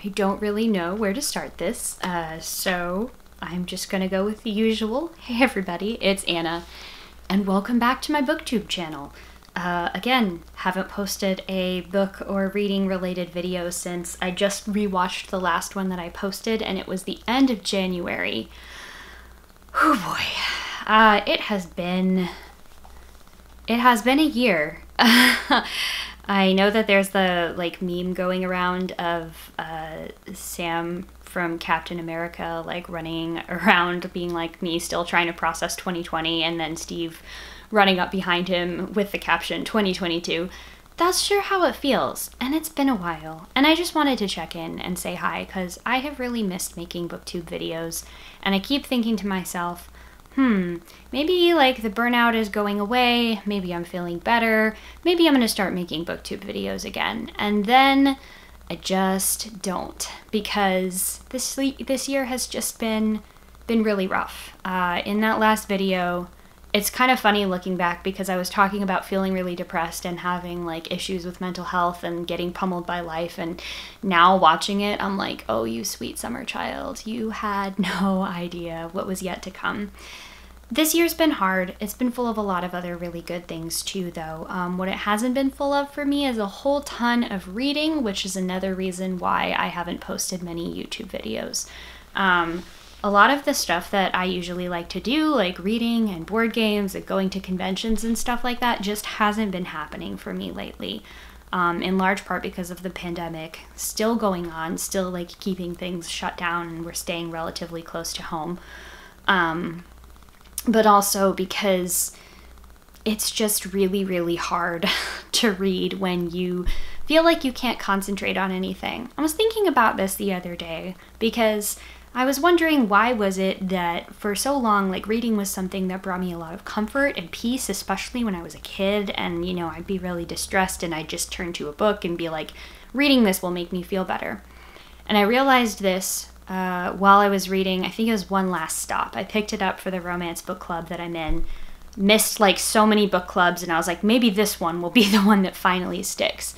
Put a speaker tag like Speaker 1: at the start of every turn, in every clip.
Speaker 1: I don't really know where to start this, so I'm just gonna go with the usual. Hey everybody, it's Anna, and welcome back to my BookTube channel. Again, haven't posted a book or reading related video since I just rewatched the last one that I posted, and it was the end of January. Oh boy. It has been a year. I know that there's the meme going around of Sam from Captain America running around being like me, still trying to process 2020, and then Steve running up behind him with the caption 2022. That's sure how it feels, and it's been a while. And I just wanted to check in and say hi because I have really missed making BookTube videos, and I keep thinking to myself, maybe the burnout is going away, maybe I'm feeling better, maybe I'm gonna start making BookTube videos again. And then I just don't, because this year has just been really rough. In that last video, it's kind of funny looking back because I was talking about feeling really depressed and having issues with mental health and getting pummeled by life, and now watching it, I'm like, oh, you sweet summer child, you had no idea what was yet to come. This year's been hard. It's been full of a lot of other really good things too, though. What it hasn't been full of for me is a whole ton of reading, which is another reason why I haven't posted many YouTube videos. A lot of the stuff that I usually like to do, like reading and board games and going to conventions and stuff like that, just hasn't been happening for me lately. In large part because of the pandemic still going on, still keeping things shut down, and we're staying relatively close to home. But also because it's just really, really hard to read when you feel like you can't concentrate on anything. I was thinking about this the other day because I was wondering, why was it that for so long, reading was something that brought me a lot of comfort and peace, especially when I was a kid, and, I'd be really distressed and I'd just turn to a book and be like, reading this will make me feel better. And I realized this while I was reading, I think it was One Last Stop. I picked it up for the romance book club that I'm in. Missed so many book clubs, and I was like, maybe this one will be the one that finally sticks.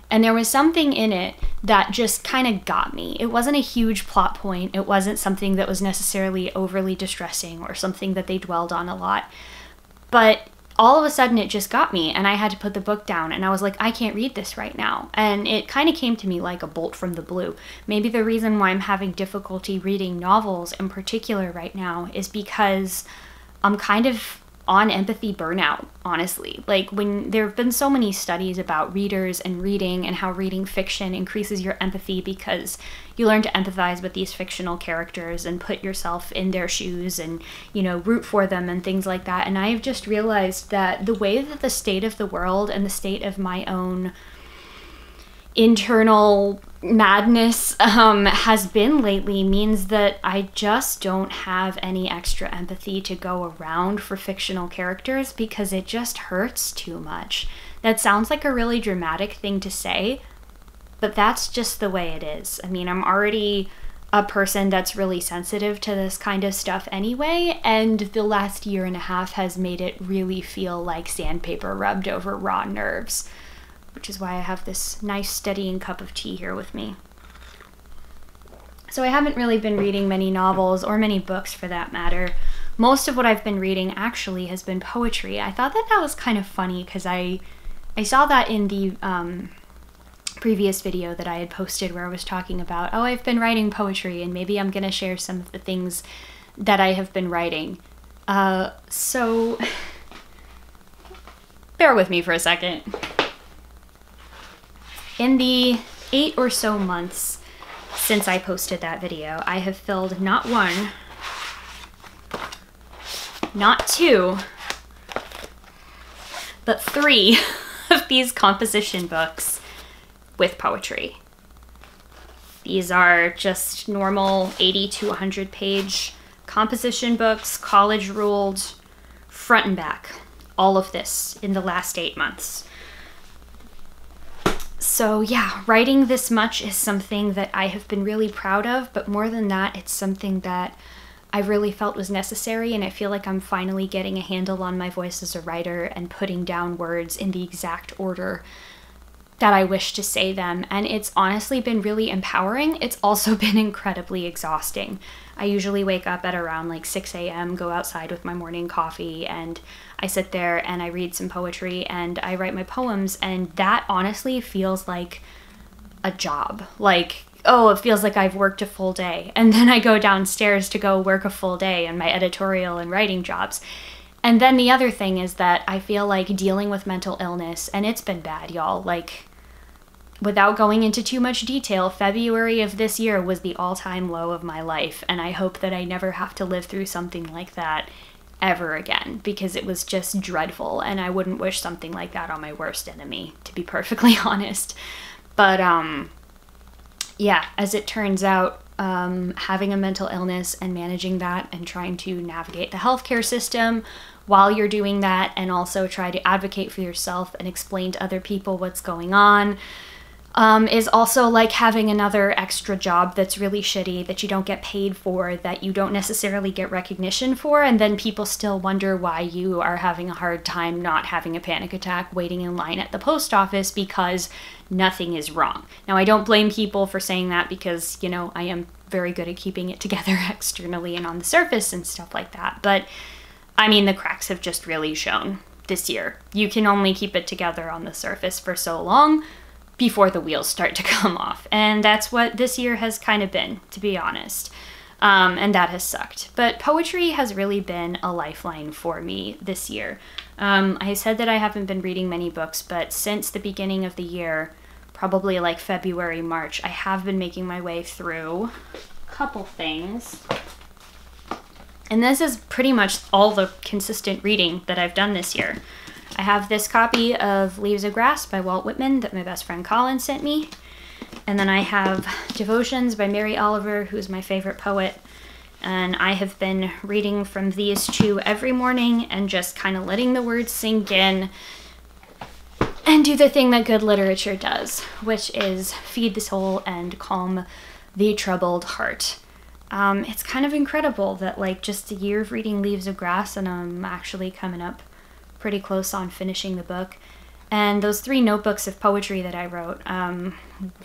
Speaker 1: And there was something in it that just kind of got me. It wasn't a huge plot point. It wasn't something that was necessarily overly distressing or something that they dwelled on a lot. But all of a sudden it just got me, and I had to put the book down, and I was like, I can't read this right now. And it kind of came to me like a bolt from the blue. Maybe the reason why I'm having difficulty reading novels in particular right now is because I'm kind of on empathy burnout, honestly. When there have been so many studies about readers and reading and how reading fiction increases your empathy because you learn to empathize with these fictional characters and put yourself in their shoes and, root for them and things like that. And I've just realized that the way that the state of the world and the state of my own internal madness has been lately means that I just don't have any extra empathy to go around for fictional characters because it just hurts too much. That sounds like a really dramatic thing to say, but that's just the way it is. I mean, I'm already a person that's really sensitive to this kind of stuff anyway, and the last year and a half has made it really feel like sandpaper rubbed over raw nerves, which is why I have this nice steadying cup of tea here with me. So I haven't really been reading many novels, or many books for that matter. Most of what I've been reading actually has been poetry. I thought that was kind of funny because I saw that in the previous video that I had posted where I was talking about, oh, I've been writing poetry, and maybe I'm gonna share some of the things that I have been writing. So bear with me for a second. In the 8 or so months since I posted that video, I have filled not one, not two, but 3 of these composition books with poetry. These are just normal 80 to 100 page composition books, college ruled, front and back. All of this in the last 8 months. So yeah, writing this much is something that I have been really proud of, but more than that, it's something that I really felt was necessary, and I feel like I'm finally getting a handle on my voice as a writer and putting down words in the exact order that I wish to say them, and it's honestly been really empowering. It's also been incredibly exhausting. I usually wake up at around like 6 a.m., go outside with my morning coffee, and I sit there and I read some poetry and I write my poems, and that honestly feels like a job. Like, oh, it feels like I've worked a full day. And then I go downstairs to go work a full day in my editorial and writing jobs. And then the other thing is that I feel like dealing with mental illness, and it's been bad, y'all. Like, without going into too much detail, February of this year was the all-time low of my life, and I hope that I never have to live through something like that ever again, because it was just dreadful, and I wouldn't wish something like that on my worst enemy, to be perfectly honest. But, yeah, as it turns out, having a mental illness and managing that and trying to navigate the healthcare system while you're doing that, and also try to advocate for yourself and explain to other people what's going on, is also like having another extra job that's really shitty, that you don't get paid for, that you don't necessarily get recognition for, and then people still wonder why you are having a hard time not having a panic attack waiting in line at the post office because nothing is wrong. Now, I don't blame people for saying that, because, you know, I am very good at keeping it together externally and on the surface and stuff like that, but I mean, the cracks have just really shown this year. You can only keep it together on the surface for so long before the wheels start to come off. And that's what this year has kind of been, to be honest. And that has sucked. But poetry has really been a lifeline for me this year. I said that I haven't been reading many books, but since the beginning of the year, probably like February, March, I have been making my way through a couple things. And this is pretty much all the consistent reading that I've done this year. I have this copy of Leaves of Grass by Walt Whitman that my best friend Colin sent me. And then I have Devotions by Mary Oliver, who's my favorite poet. And I have been reading from these two every morning and just kind of letting the words sink in and do the thing that good literature does, which is feed the soul and calm the troubled heart. It's kind of incredible that, like, just a year of reading Leaves of Grass and I'm actually coming up pretty close on finishing the book. And those 3 notebooks of poetry that I wrote,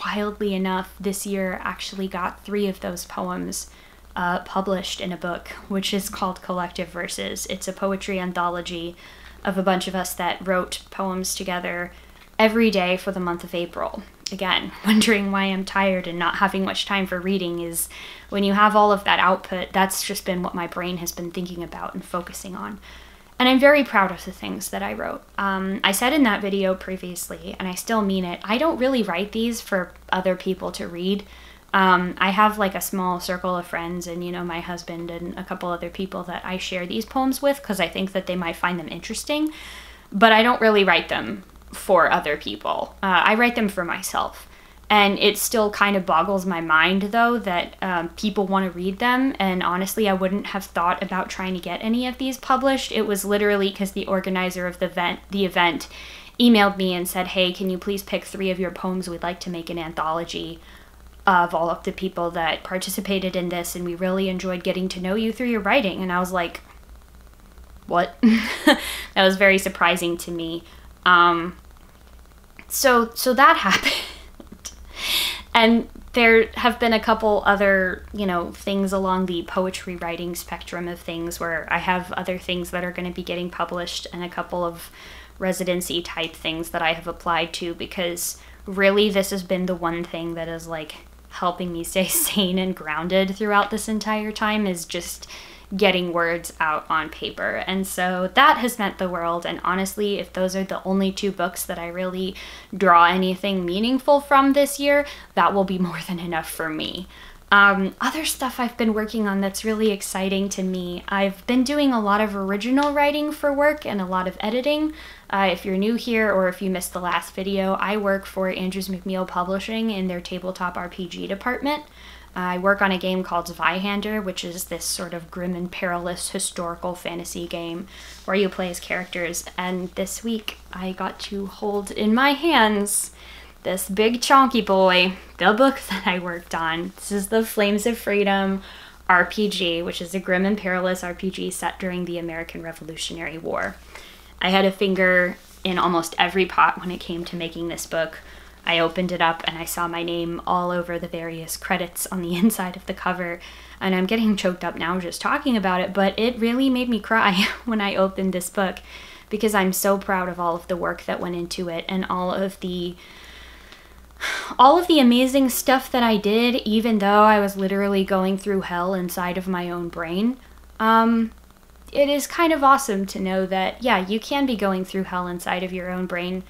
Speaker 1: wildly enough, this year actually got 3 of those poems published in a book, which is called Collective Verses. It's a poetry anthology of a bunch of us that wrote poems together every day for the month of April. Again, wondering why I'm tired and not having much time for reading is when you have all of that output, that's just been what my brain has been thinking about and focusing on. And I'm very proud of the things that I wrote. I said in that video previously, and I still mean it, I don't really write these for other people to read. I have like a small circle of friends and, you know, my husband and a couple other people that I share these poems with because I think that they might find them interesting, but I don't really write them for other people. I write them for myself. And it still kind of boggles my mind, though, that people want to read them. And honestly, I wouldn't have thought about trying to get any of these published. It was literally because the organizer of the event emailed me and said, hey, can you please pick 3 of your poems? We'd like to make an anthology of all of the people that participated in this. And we really enjoyed getting to know you through your writing. And I was like, what? That was very surprising to me. So that happened. And there have been a couple other, you know, things along the poetry writing spectrum of things where I have other things that are going to be getting published and a couple of residency type things that I have applied to, because really this has been the one thing that is like helping me stay sane and grounded throughout this entire time, is just getting words out on paper. And so that has meant the world. And honestly, if those are the only 2 books that I really draw anything meaningful from this year, that will be more than enough for me. Other stuff I've been working on that's really exciting to me, I've been doing a lot of original writing for work and a lot of editing. If you're new here or if you missed the last video, I work for Andrews McMeel Publishing in their tabletop RPG department. I work on a game called Zweihander, which is this sort of grim and perilous historical fantasy game where you play as characters. And this week I got to hold in my hands this big chonky boy, the book that I worked on. This is the Flames of Freedom RPG, which is a grim and perilous RPG set during the American Revolutionary War. I had a finger in almost every pot when it came to making this book. I opened it up and I saw my name all over the various credits on the inside of the cover. And I'm getting choked up now just talking about it, but it really made me cry when I opened this book because I'm so proud of all of the work that went into it and all of the amazing stuff that I did, even though I was literally going through hell inside of my own brain. It is kind of awesome to know that, yeah, you can be going through hell inside of your own brain,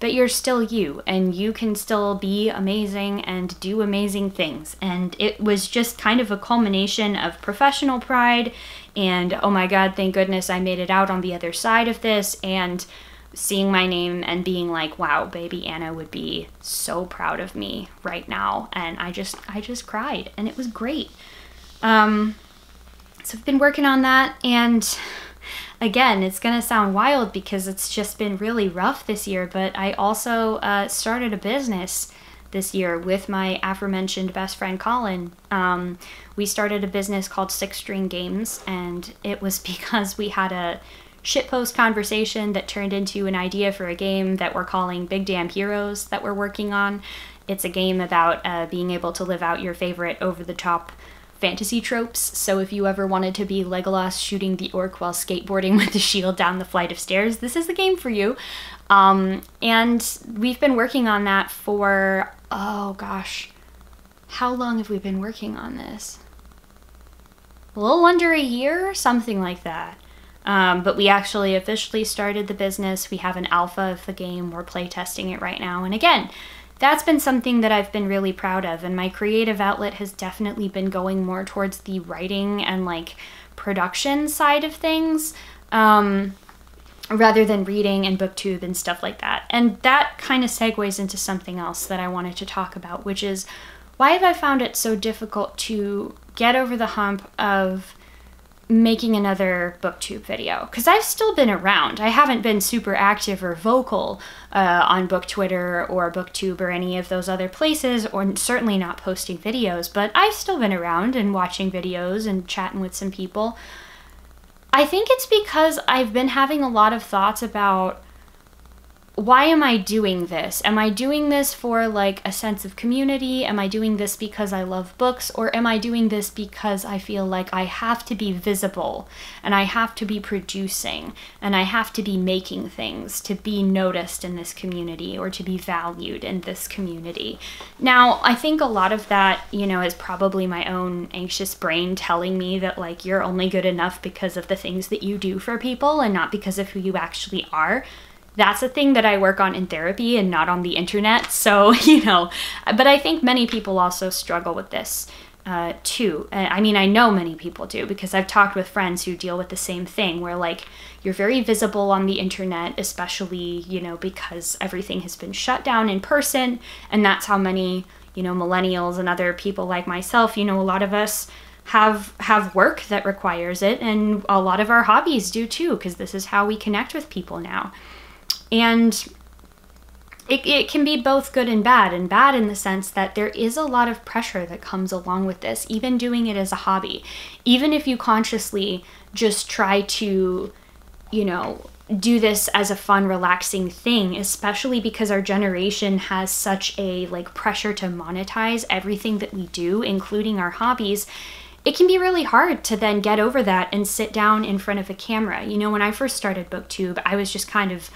Speaker 1: but you're still you, and you can still be amazing and do amazing things. And it was just kind of a culmination of professional pride and, oh my God, thank goodness I made it out on the other side of this, and seeing my name and being like, wow, baby Anna would be so proud of me right now. And I just cried, and it was great. So I've been working on that, and again, it's gonna sound wild because it's just been really rough this year, but I also started a business this year with my aforementioned best friend Colin. We started a business called Six String Games, and it was because we had a shitpost conversation that turned into an idea for a game that we're calling Big Damn Heroes that we're working on. It's a game about being able to live out your favorite over-the-top fantasy tropes. So if you ever wanted to be Legolas shooting the orc while skateboarding with the shield down the flight of stairs, this is the game for you. And we've been working on that for, oh gosh, how long have we been working on this? A little under a year, something like that. But we actually officially started the business. We have an alpha of the game. We're playtesting it right now. And again, that's been something that I've been really proud of, and my creative outlet has definitely been going more towards the writing and like production side of things, rather than reading and booktube and stuff like that. And that kind of segues into something else that I wanted to talk about, which is why have I found it so difficult to get over the hump of making another booktube video? Because I've still been around. I haven't been super active or vocal on book Twitter or booktube or any of those other places, or certainly not posting videos, but I've still been around and watching videos and chatting with some people. I think it's because I've been having a lot of thoughts about, why am I doing this? Am I doing this for like a sense of community? Am I doing this because I love books? Or am I doing this because I feel like I have to be visible and I have to be producing and I have to be making things to be noticed in this community or to be valued in this community? Now, I think a lot of that, you know, is probably my own anxious brain telling me that like you're only good enough because of the things that you do for people and not because of who you actually are. That's a thing that I work on in therapy and not on the internet. So, you know, but I think many people also struggle with this too. I mean, I know many people do because I've talked with friends who deal with the same thing where like you're very visible on the internet, especially, you know, because everything has been shut down in person. And that's how many, you know, millennials and other people like myself, you know, a lot of us have work that requires it. And a lot of our hobbies do too, because this is how we connect with people now. And it can be both good and bad in the sense that there is a lot of pressure that comes along with this, even doing it as a hobby. Even if you consciously just try to, you know, do this as a fun, relaxing thing, especially because our generation has such a like pressure to monetize everything that we do, including our hobbies, it can be really hard to then get over that and sit down in front of a camera. You know, when I first started BookTube, I was just kind of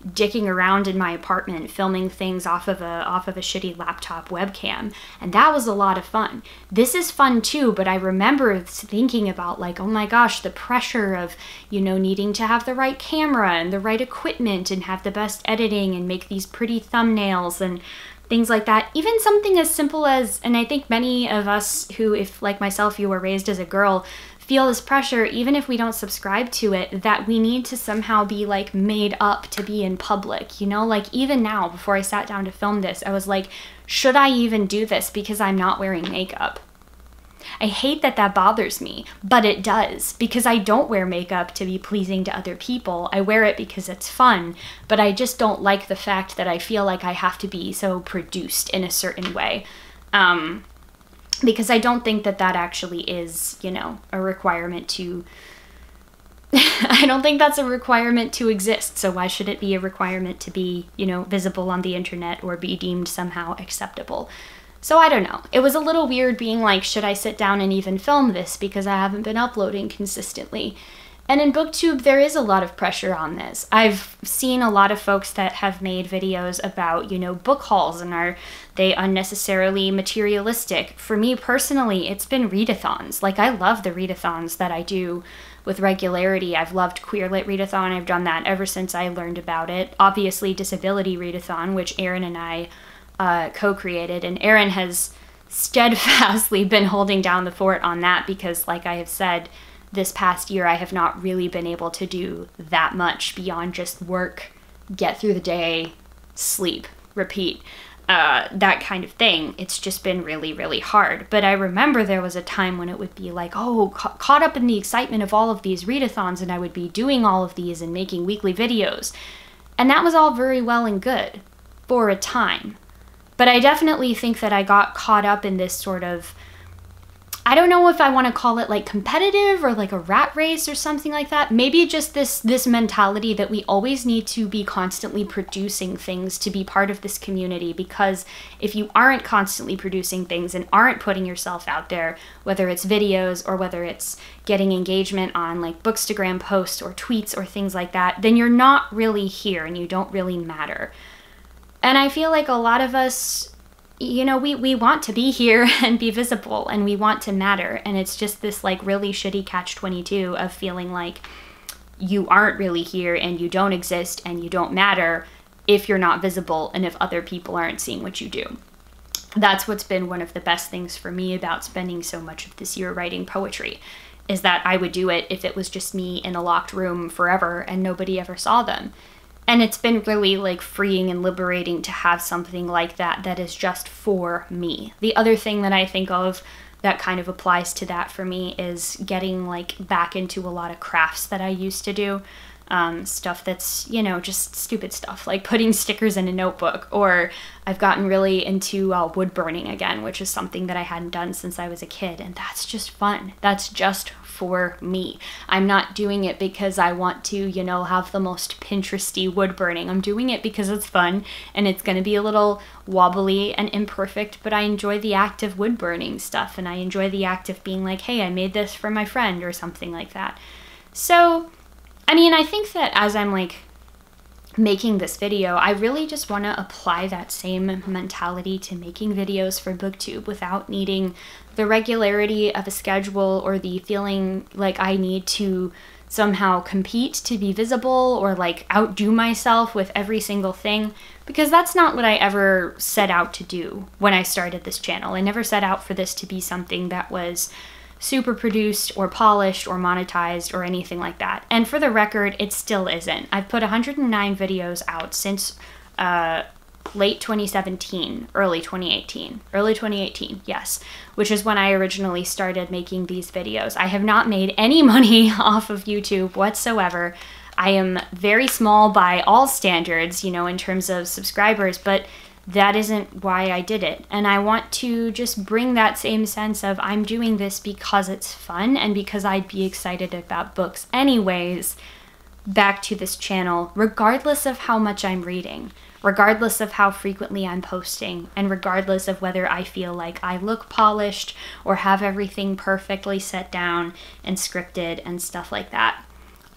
Speaker 1: dicking around in my apartment filming things off of a shitty laptop webcam, and that was a lot of fun. This is fun too, but I remember thinking about like, oh my gosh, the pressure of, you know, needing to have the right camera and the right equipment and have the best editing and make these pretty thumbnails and things like that. Even something as simple as, and I think many of us who, if like myself, you were raised as a girl, feel this pressure, even if we don't subscribe to it, that we need to somehow be like made up to be in public, you know? Like even now, before I sat down to film this, I was like, should I even do this because I'm not wearing makeup? I hate that that bothers me, but it does, because I don't wear makeup to be pleasing to other people. I wear it because it's fun, but I just don't like the fact that I feel like I have to be so produced in a certain way. Because I don't think that that actually is, you know, a requirement to I don't think that's a requirement to exist, so why should it be a requirement to be, you know, visible on the internet or be deemed somehow acceptable? So I don't know. It was a little weird being like, should I sit down and even film this because I haven't been uploading consistently? And in BookTube, there is a lot of pressure on this. I've seen a lot of folks that have made videos about, you know, book hauls, and are they unnecessarily materialistic? For me personally, it's been readathons. Like, I love the readathons that I do with regularity. I've loved Queer Lit Readathon. I've done that ever since I learned about it. Obviously, Disability Readathon, which Aaron and I co-created, and Aaron has steadfastly been holding down the fort on that because, like I have said, this past year I have not really been able to do that much beyond just work, get through the day, sleep, repeat, that kind of thing. It's just been really, really hard. But I remember there was a time when it would be like, oh, caught up in the excitement of all of these readathons, and I would be doing all of these and making weekly videos. And that was all very well and good for a time. But I definitely think that I got caught up in this sort of, I don't know if I want to call it like competitive or like a rat race or something like that. Maybe just this mentality that we always need to be constantly producing things to be part of this community, because if you aren't constantly producing things and aren't putting yourself out there, whether it's videos or whether it's getting engagement on like Bookstagram posts or tweets or things like that, then you're not really here and you don't really matter. And I feel like a lot of us, you know, we want to be here and be visible, and we want to matter. And it's just this like really shitty catch-22 of feeling like you aren't really here and you don't exist and you don't matter if you're not visible and if other people aren't seeing what you do. That's what's been one of the best things for me about spending so much of this year writing poetry, is that I would do it if it was just me in a locked room forever and nobody ever saw them. And it's been really like freeing and liberating to have something like that that is just for me. The other thing that I think of that kind of applies to that for me is getting like back into a lot of crafts that I used to do. Stuff that's, you know, just stupid stuff like putting stickers in a notebook, or I've gotten really into wood burning again, which is something that I hadn't done since I was a kid, and that's just fun. That's just for me. I'm not doing it because I want to, you know, have the most Pinteresty wood burning. I'm doing it because it's fun, and it's going to be a little wobbly and imperfect, but I enjoy the act of wood burning stuff, and I enjoy the act of being like, hey, I made this for my friend or something like that. So I mean, I think that as I'm like making this video, I really just want to apply that same mentality to making videos for BookTube without needing the regularity of a schedule or the feeling like I need to somehow compete to be visible or like outdo myself with every single thing, because that's not what I ever set out to do when I started this channel. I never set out for this to be something that was super produced or polished or monetized or anything like that. And for the record, it still isn't. I've put 109 videos out since late 2017, early 2018, yes, which is when I originally started making these videos. I have not made any money off of YouTube whatsoever. I am very small by all standards, you know, in terms of subscribers, but that isn't why I did it. And I want to just bring that same sense of I'm doing this because it's fun and because I'd be excited about books anyways back to this channel, regardless of how much I'm reading, regardless of how frequently I'm posting, and regardless of whether I feel like I look polished or have everything perfectly set down and scripted and stuff like that.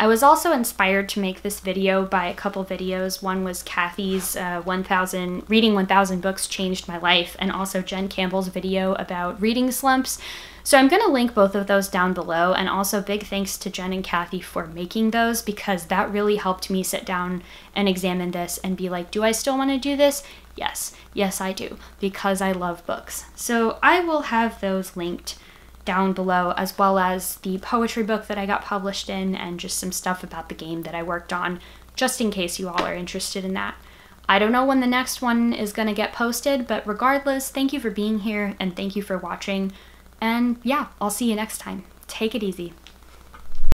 Speaker 1: I was also inspired to make this video by a couple videos. One was Kathy's reading 1,000 books changed my life, and also Jen Campbell's video about reading slumps. So I'm going to link both of those down below, and also big thanks to Jen and Kathy for making those, because that really helped me sit down and examine this and be like, do I still want to do this? Yes, yes I do, because I love books. So I will have those linked down below, as well as the poetry book that I got published in and just some stuff about the game that I worked on, just in case you all are interested in that. I don't know when the next one is going to get posted, but regardless, thank you for being here and thank you for watching. And yeah, I'll see you next time. Take it easy.